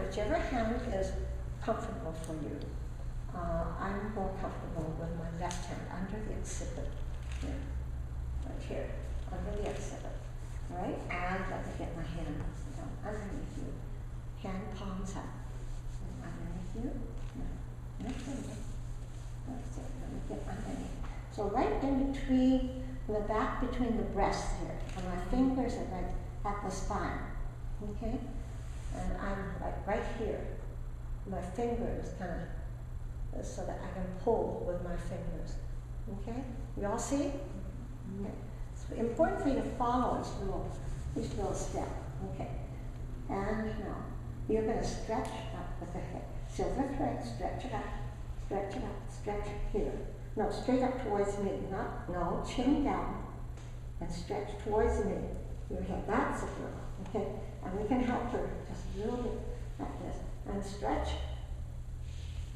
whichever hand is comfortable for you. I'm more comfortable with my left hand under the occiput. Here. Right here, under the occiput. Right? And let me get my hand down underneath you. Hand palms up. And underneath you. No. That's it. That's it. Let me get underneath. So right in between, the back between the breasts here. And my fingers are like at the spine. Okay? And I'm like right here. My fingers kind of, so that I can pull with my fingers. Okay? You all see? Okay. It's important for you to follow each little step. Okay. And now, you're going to stretch up with the head. Silver thread, stretch it up, stretch it up, stretch it here. No, straight up towards me. No, chin down. And stretch towards me. Your head. That's it, girl. Okay? And we can help her just a little bit like this. And stretch.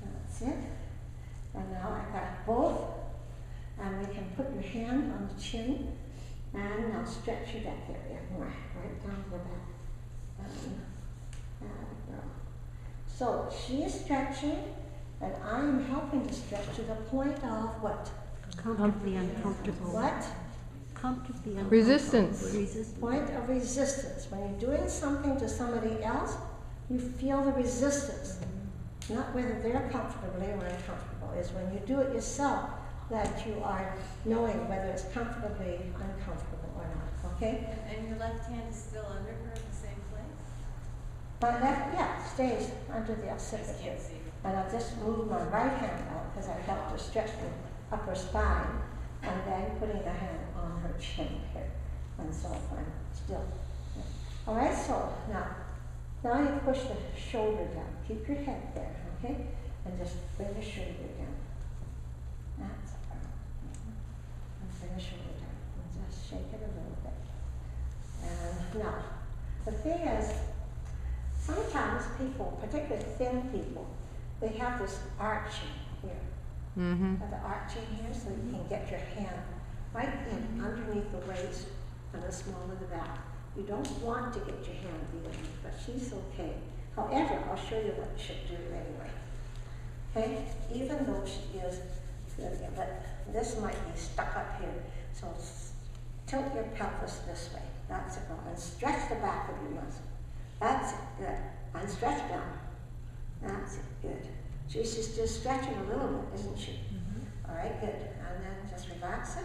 That's it. And now I've got both. And we can put your hand on the chin. And now stretch your back area more. Right down the back. Girl. So she is stretching. And I am helping to stretch to the point of what? Comfortably uncomfortable. What? Comfortably uncomfortable. Resistance. Point of resistance. When you're doing something to somebody else, you feel the resistance. Not whether they're comfortable or uncomfortable. It's when you do it yourself that you are knowing whether it's comfortably uncomfortable or not. Okay? And your left hand is still under her in the same place? My left, yeah, stays under the occiput here. Can't see. And I'll just move my right hand out because I help to stretch the upper spine. And then putting the hand on her chin here. And so I'm still. All right, so now you push the shoulder down. Keep your head there, okay? And just bring the shoulder down. That's it. And bring the shoulder down. And just shake it a little bit. And now, the thing is, sometimes people, particularly thin people, they have this arching here. Have the arching here so you can get your hand right in underneath the waist and the small of the back. You don't want to get your hand in, but she's okay. However, I'll show you what you should do anyway. Okay? Even though she is, but this might be stuck up here. So tilt your pelvis this way. That's it. And stretch the back of your muscle. That's it. Good. And stretch down. That's it. Good. She's just stretching a little bit, isn't she? All right, good. And then just relax it.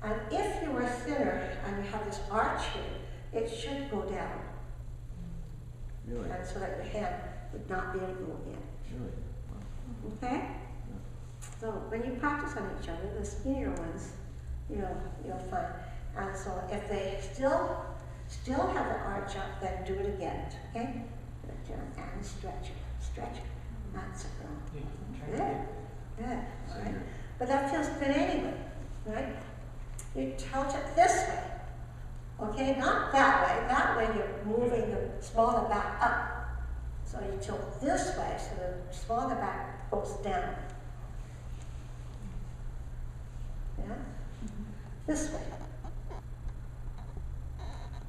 And if you are thinner and you have this arch here, it should go down. Really? And so that your hand would not be able to go in. Really? Wow. Okay? Yeah. So when you practice on each other, the skinnier ones, you'll find. And so if they still have the arch up, then do it again. Okay? And stretch it. Stretch it. That's it. Good. Good. All right. But that feels good anyway, right? You tilt it this way. Okay? Not that way. That way you're moving the small of the back up. So you tilt this way so the small of the back goes down. Yeah? This way.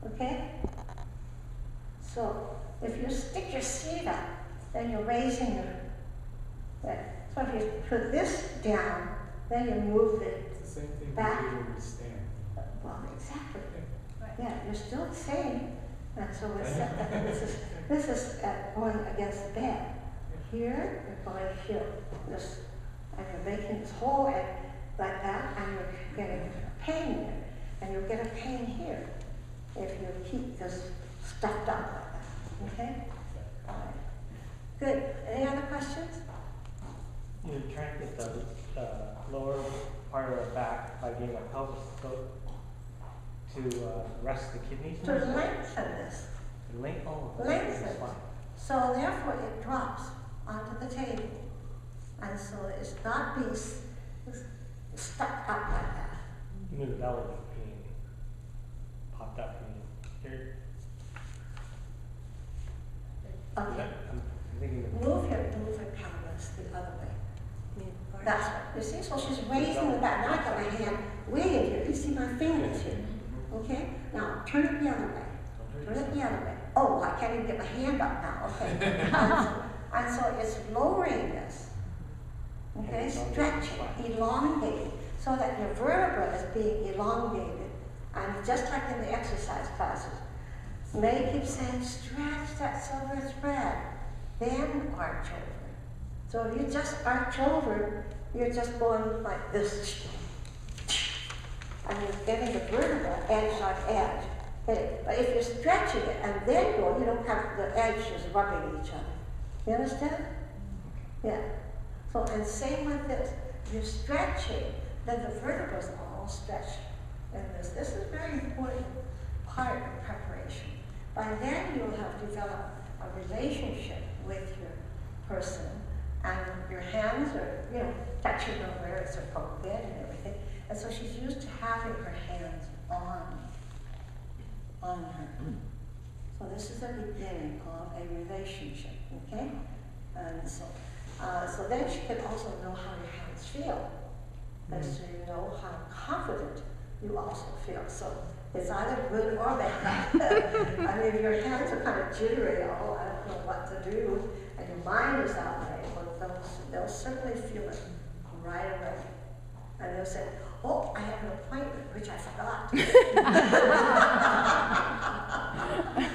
Okay? So if you stick your seat up, then you're raising your leg. So if you put this down, then you move it It's the same thing back. we do when we stand. Well, exactly. Yeah, you're still the same. And so this is going against the bed. Here, you're going here. This, and you're making this whole egg like that, and you're getting pain there. And you'll get a pain here if you keep this stuffed up like that. Okay? All right. Good. Any other questions? You're trying to get the lower part of the back by getting a pelvis tilt to rest the kidneys. To lengthen this. Lengthen. So therefore it drops onto the table. And so it's not being stuck up like that. You move the belly being popped up in here. Okay. I'm thinking Move your pelvis the other way. That's right. You see? So she's raising the back. Now I got my hand way in here. You see my fingers here. Okay? Now turn it the other way. Turn it the other way. oh, I can't even get my hand up now, okay. And so it's lowering this, okay, stretching, elongating, so that your vertebra is being elongated. And just like in the exercise classes, May keeps saying, stretch that silver thread, then arch over. So if you just arch over, you're just going like this. And you're getting the vertebra edge on edge. Okay. But if you're stretching it and then go, you don't have the edges rubbing each other. You understand? Yeah. So, and same with this. If you're stretching, then the vertebrae is all stretched. And this is a very important part of preparation. By then you'll have developed a relationship with your person, and your hands are, you know, touching her where it's appropriate and everything. And so she's used to having her hands on her. So this is the beginning of a relationship, okay? And so, so then she can also know how your hands feel, and so you know how confident you also feel. So it's either good or bad. I mean, if your hands are kind of jittery, oh, I don't know what to do, and your mind is that way, well, they'll certainly feel it right away. And they'll say, oh, I have an appointment, which I forgot.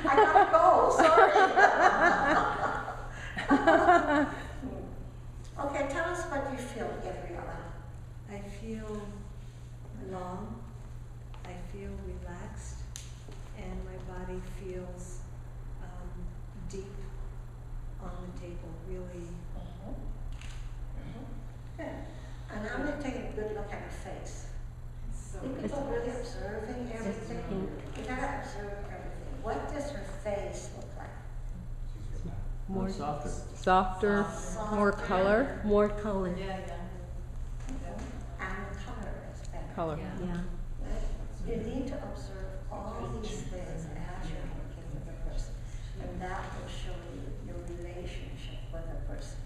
I gotta go, sorry. Okay, tell us what you feel, Gabriella. I feel long, I feel relaxed, and my body feels deep on the table, really. Good. And I'm going to take a good look at your face. So You people really observing everything. You gotta observe everything. What does her face look like? More Softer. Softer, more color. More color. yeah. And the color is better. Color. Yeah. Right? You need to observe all these things as you're working with a person. And that will show you your relationship with a person.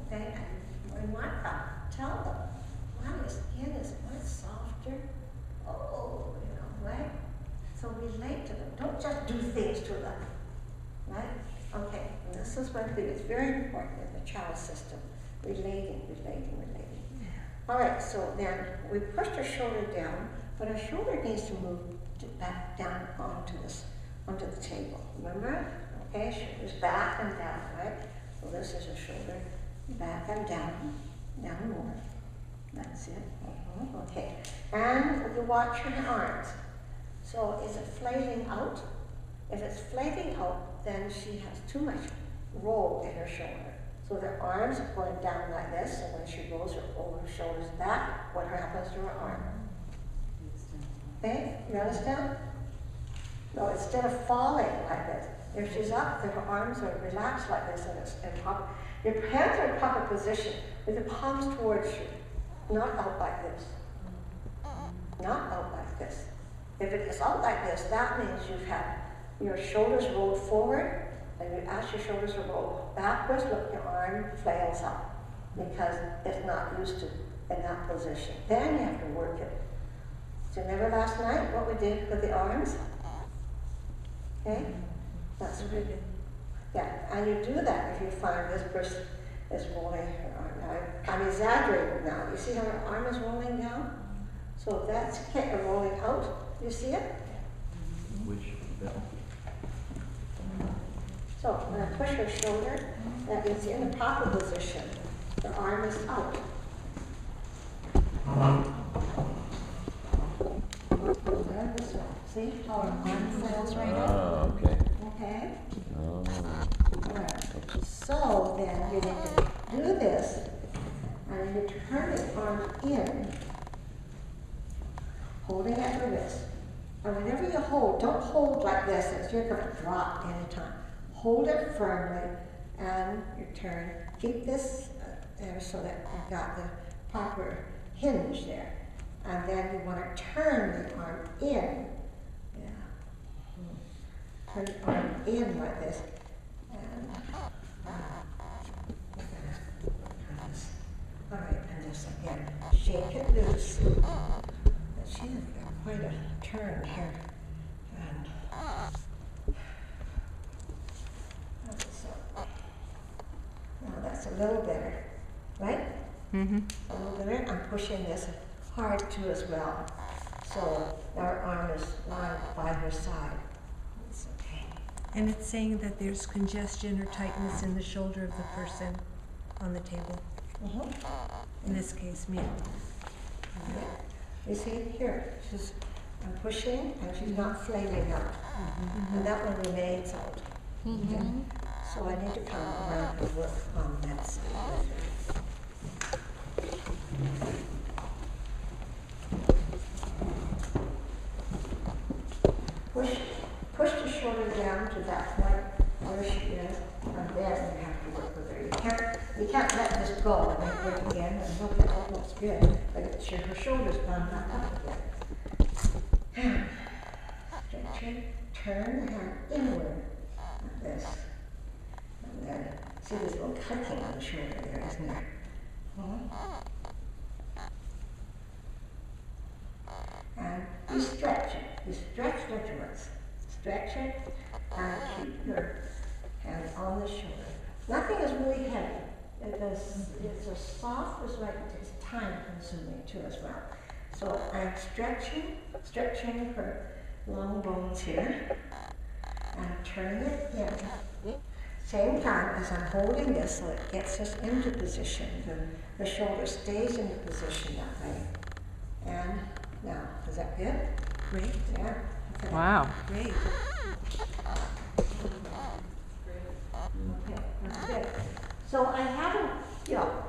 Okay? And when one comes, tell them, wow, your skin is much softer. Oh, you know, right? So relate to them. Don't just do things to them. Right? Okay, and this is one thing that's very important in the child system. Relating. All right, so then we pushed our shoulder down, but our shoulder needs to move back down onto the table. Remember? Okay, shoulders back and down, right? So this is a shoulder back and down more. That's it. Okay, and you watch your arms. So is it flailing out? If it's flailing out, then she has too much roll in her shoulder. So the arms are going down like this, and when she rolls her shoulders back, what happens to her arm? Okay, you understand? No, instead of falling like this, if she's up, then her arms are relaxed like this, and it's in proper. Your hands are in proper position with the palms towards you, not out like this. Not out like this. If it is out like this, that means you've had your shoulders rolled forward, and as your shoulders are rolled backwards, look, your arm flails up because it's not used to in that position. Then you have to work it. Do you remember last night what we did with the arms? Okay? That's good. Yeah, and you do that if you find this person is rolling her arm. Now, I'm exaggerating now. You see how her arm is rolling down? So if that's rolling out, you see it? Which bell? So when I push her shoulder, that is in the proper position. The arm is out. There, this one. See how her arm flails right out? Oh, okay. Okay? Oh. Alright. So then you need to do this, and you turn the arm in, holding at your wrist. And whenever you hold, don't hold like this, as you're going to drop anytime. Hold it firmly, and you turn. Keep this there so that you've got the proper hinge there. And then you want to turn the arm in. Yeah. Turn the arm in like this. And, all right, and just again, shake it loose. She's got quite a turn here. And a little better, right? Mm-hmm. A little better. I'm pushing this hard too as well. So our arm is lying by her side. It's okay. And it's saying that there's congestion or tightness in the shoulder of the person on the table. Mm-hmm. In this case, me. You see here, I'm pushing and she's not flailing out. And that one remains out. Okay? So I need to come around and work on that side with her. Push the shoulder down to that point where she is, and then you have to work with her. You can't let this go and then work again and look at all that's good. But her shoulder's gone back up again. Stretch it, turn the hand inward like this. And then see this little cutting on the shoulder there, isn't there? And you stretch it. You stretch the joints. Stretch it and keep your hand on the shoulder. Nothing is really heavy. It's as soft as like it's time consuming too as well. So I'm stretching her long bones here and turning it in. Same time as I'm holding this so it gets us into position. The shoulder stays in the position that way. And now, is that good? Great. Yeah? Okay. Wow. Great. Okay, that's good. So I haven't,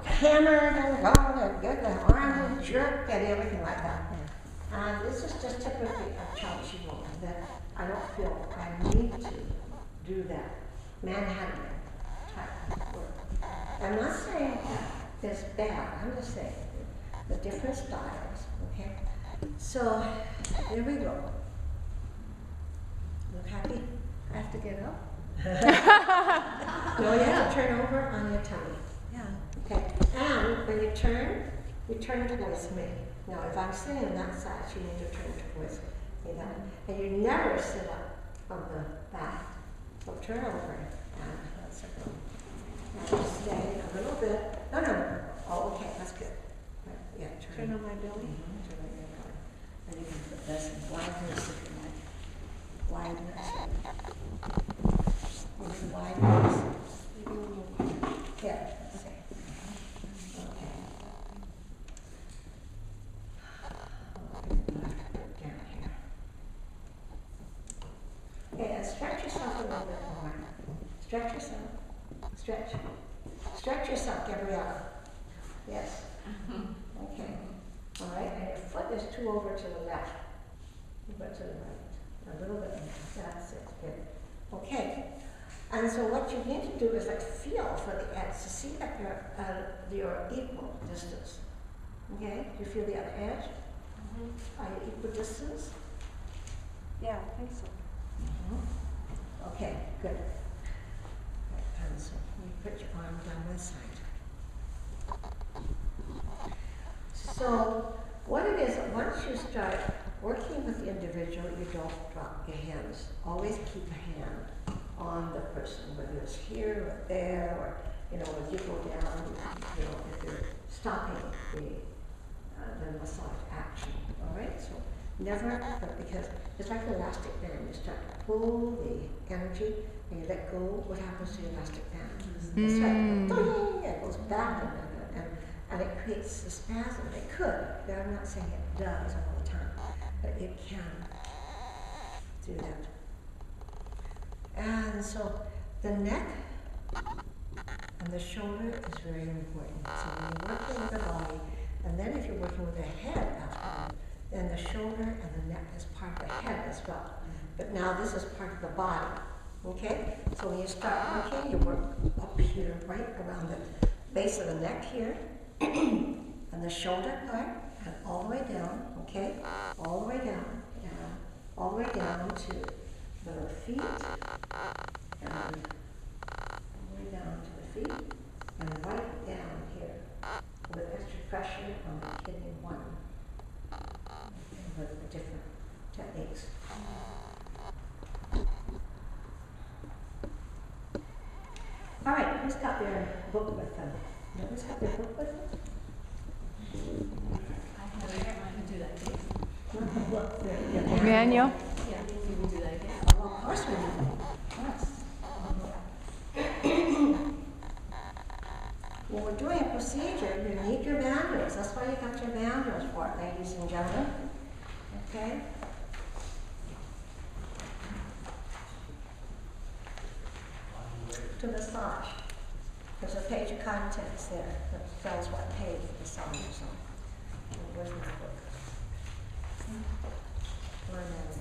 hammered and gone and get the arm and jerk and everything like that. And this is just typically a Chao Qigong that I don't feel I need to do that manhandling type of work. I'm not saying that it's bad. I'm just saying the different styles, okay? So, here we go. Look happy? I have to get up? No, you have to turn over on your tummy. Yeah. Okay, and when you turn towards me. Now, if I'm sitting on that side, you need to turn towards me. And you never sit up on the back. So turn over and let's go. And stay a little bit. No. Oh, okay, that's good. Right, yeah, turn. Turn on my belly. Turn on your belly. And you can put this in wideness if you like. Wideness. Maybe wideness. Maybe a little wider. Yeah, that's it. Okay. Down here. Okay, and stretch yourself a little bit more. Stretch yourself. Stretch. Stretch yourself, Gabriella. Yes. Okay. All right, and your foot is too over to the left. You go to the right. A little bit more. That's it. Good. Okay. And so what you need to do is like feel for the edge to see that you're equal distance. Okay? Do you feel the other edge? Are you equal distance? Yeah, I think so. Okay, good. Right, and so you put your arm down this side. So what it is, once you start working with the individual, you don't drop your hands. Always keep a hand on the person, whether it's here or there, or as you go down, if you're stopping the massage action. All right, so never, because it's like an elastic band. You start to pull the energy, and you let go. What happens to the elastic band? It's like it goes back, and it creates a spasm. It could, but I'm not saying it does all the time, but it can do that. And so the neck and the shoulder is very important. So when you're working with the body, and then if you're working with the head afterwards, then the shoulder and the neck is part of the head as well. But now this is part of the body. Okay? So when you start working, you work up here, right around the base of the neck here, and the shoulder part, and all the way down, okay? All the way down, all the way down to the feet, and all the way down to the feet, and right down here, with extra pressure on the kidney 1, with the different techniques. All right, who's got their book with them? Nobody's got their book with them? I have it, I can do that again. Look, their Manual? Yeah, you can do that again. Well, of course we do. Yes. When we're doing a procedure, you need your manuals. That's why you got your manuals for it, ladies and gentlemen. Okay? To massage. There's a page of contents there that tells what page the massage is on. Where's my book? Where am I?